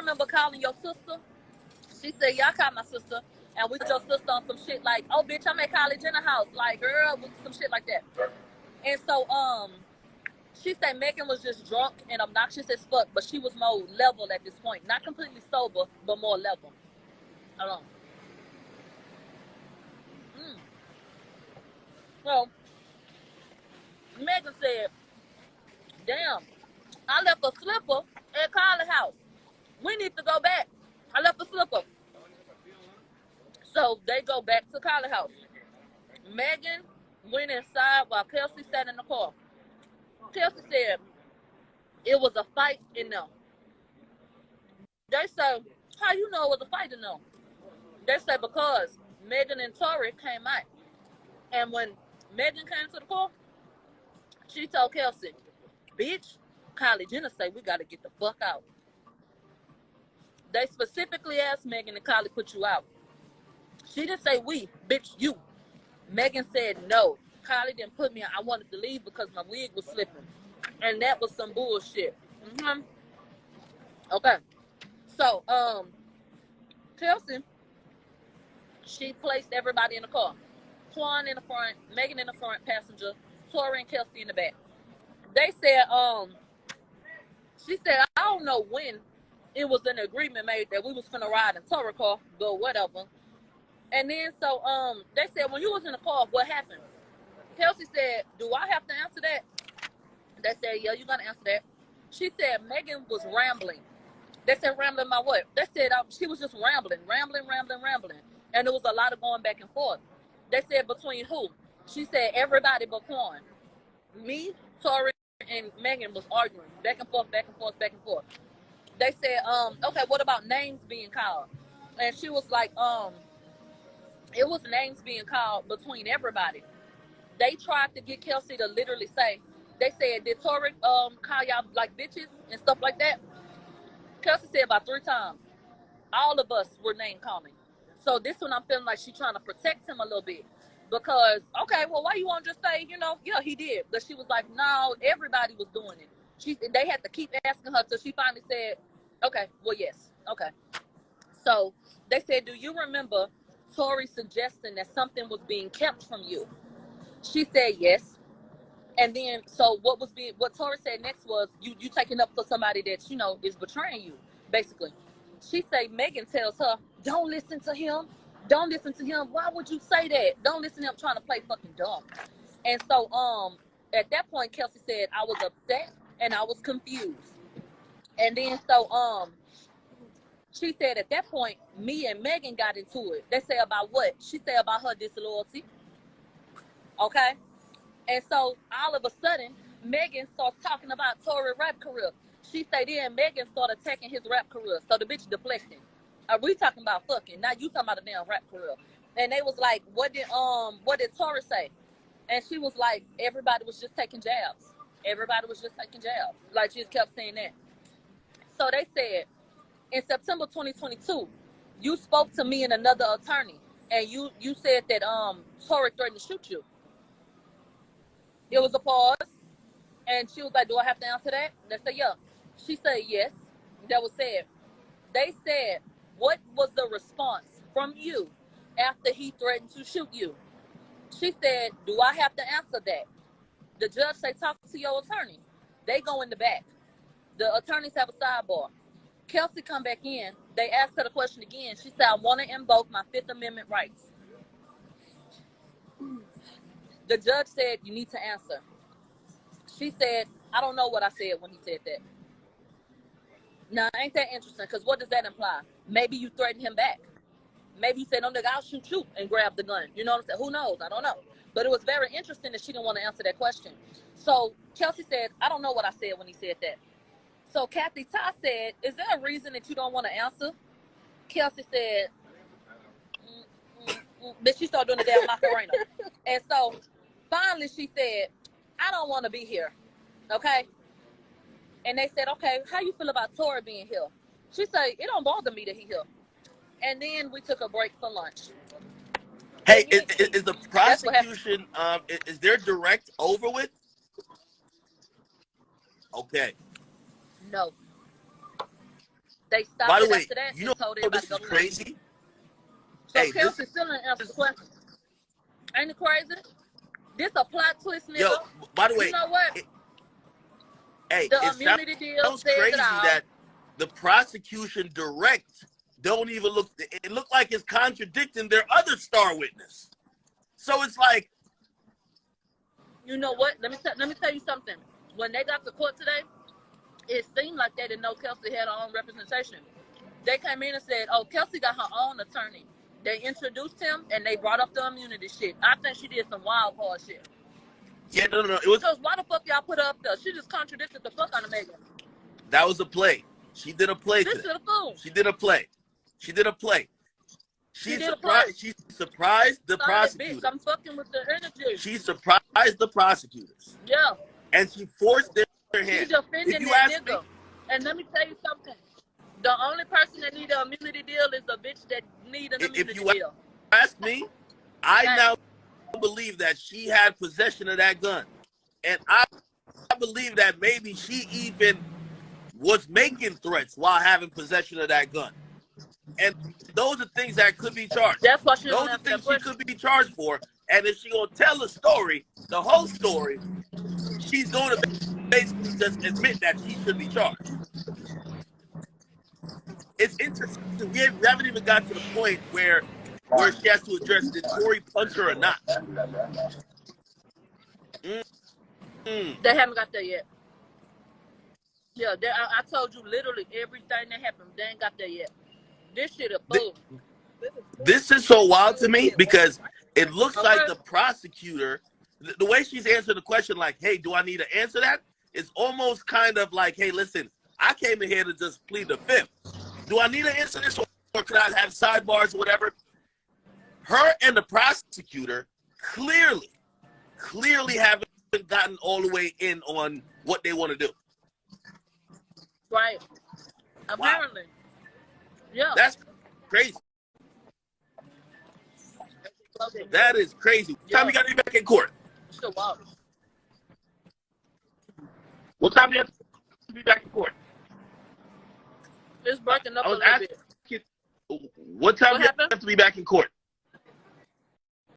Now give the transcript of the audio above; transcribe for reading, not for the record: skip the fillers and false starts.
remember calling your sister? She said, yeah, I called my sister. And we told your sister on some shit like, oh, bitch, I'm at college in the house. Like, girl, some shit like that. And so, she said Megan was just drunk and obnoxious as fuck, but she was more level at this point. Not completely sober, but more level. Hold on. So, Megan said, damn, I left a slipper at Carly's house. We need to go back. I left a slipper. So they go back to Carly's house. Megan went inside while Kelsey sat in the car. Kelsey said it was a fight in them. They said, how you know it was a fight in them? They said because Megan and Tory came out. And when Megan came to the car, she told Kelsey, bitch, Kylie Jenner say we got to get the fuck out. They specifically asked Megan and Kylie put you out. She didn't say we, bitch, you. Megan said no. Kylie didn't put me out. I wanted to leave because my wig was slipping. And that was some bullshit. Okay. So, Kelsey, she placed everybody in the car. Quan in the front, Megan in the front passenger, Tory and Kelsey in the back. They said, she said, I don't know when it was an agreement made that we was finna ride in Tory car, but whatever. And then so they said, when you was in the car, what happened? Kelsey said, do I have to answer that? They said, yeah, you gotta answer that. She said Megan was rambling. They said rambling about what? They said she was just rambling. And there was a lot of going back and forth. They said between who? She said everybody but Quan. Me, Tory, and Megan was arguing back and forth. They said, okay, what about names being called? And she was like, it was names being called between everybody. They tried to get Kelsey to literally say, they said, did Tory call y'all like bitches and stuff like that? Kelsey said about 3 times. All of us were name calling. So this one I'm feeling like she's trying to protect him a little bit. Because, okay, well, why you won't just say, yeah, he did. But she was like, no, everybody was doing it. They had to keep asking her till she finally said, okay, well, yes, okay. So they said, do you remember Tory suggesting that something was being kept from you? She said yes. And then, so what Tory said next was, you taking up for somebody that, is betraying you, basically. She said Megan tells her, don't listen to him. Don't listen to him. Why would you say that? Don't listen to him trying to play fucking dumb. And so, at that point, Kelsey said, I was upset and I was confused. And then, so, she said at that point, me and Megan got into it. They say about what? She said about her disloyalty. Okay? And so, all of a sudden, Megan starts talking about Tory's rap career. She said then Megan started attacking his rap career. So the bitch deflecting. Are we talking about fucking? Now you talking about a damn rap career. And they was like, what did Tory say? And she was like, everybody was just taking jabs. Like she just kept saying that. So they said, in September 2022, you spoke to me and another attorney, and you said that Tory threatened to shoot you. It was a pause, and she was like, do I have to answer that? They said, yeah. She said, yes. That was said. They said, what was the response from you after he threatened to shoot you? She said, do I have to answer that? The judge say, talk to your attorney. They go in the back. The attorneys have a sidebar. Kelsey come back in. They ask her the question again. She said, I want to invoke my 5th Amendment rights. The judge said, you need to answer. She said, I don't know what I said when he said that. Now, ain't that interesting? Because what does that imply? Maybe you threatened him back. Maybe you said, no, nigga, I'll shoot you and grab the gun. You know what I'm saying? Who knows? I don't know. But it was very interesting that she didn't want to answer that question. So Kelsey said, I don't know what I said when he said that. So Kathy Ty said, is there a reason that you don't want to answer? Kelsey said, but she started doing the damn Macarena. And so finally she said, I don't want to be here. Okay? And they said, okay, how you feel about Tory being here? She said, it don't bother me that he here. And then we took a break for lunch. Hey, is the prosecution, is their direct over with? Okay. No. They stopped By the it way, after that you and know told everybody this to is go to crazy? So Hey, Kelsey still didn't answer the question. Ain't it crazy? This a plot twist, nigga. Yo, by the way, you know what? Hey, the it immunity deal sounds says crazy it all. that the prosecution direct don't even look. It looked like it's contradicting their other star witness. So it's like, you know what? Let me tell you something. When they got to court today, it seemed like they didn't know Kelsey had her own representation. They came in and said, "Oh, Kelsey got her own attorney." They introduced him and they brought up the immunity shit. I think she did some wild card shit. Yeah, no. It was, because why the fuck y'all put her up there? She just contradicted the fuck out of Megan. That was a play. She did a play today. She did a play. She surprised the prosecutors. I'm fucking with the energy. She surprised the prosecutors. Yeah. And she forced their hand. She defending if you that ask nigga. Me, and let me tell you something. The only person that need an immunity deal is a bitch that need an immunity deal. If you ask me, I now believe that she had possession of that gun. And I believe that maybe she even was making threats while having possession of that gun. And those are things that could be charged. That's what she Those are things she could be charged for. And if she gonna tell a story, the whole story, she's going to basically just admit that she should be charged. It's interesting. We haven't even got to the point where she has to address, did Tory punch her or not? They haven't got there yet. Yeah, I told you literally everything that happened. They ain't got there yet. This shit a fool. This is so wild to me because it looks like the prosecutor, the way she's answering the question, like, hey, do I need to answer that? It's almost kind of like, hey, listen, I came in here to just plead the fifth. Do I need to answer this, or can I have sidebars or whatever? Her and the prosecutor clearly haven't gotten all the way in on what they want to do. Right. Apparently. Wow. Yeah. That's crazy. That is crazy. What time you got to be back in court? Still wild. What time do you have to be back in court? It's breaking up a little bit. What time do you have to be back in court?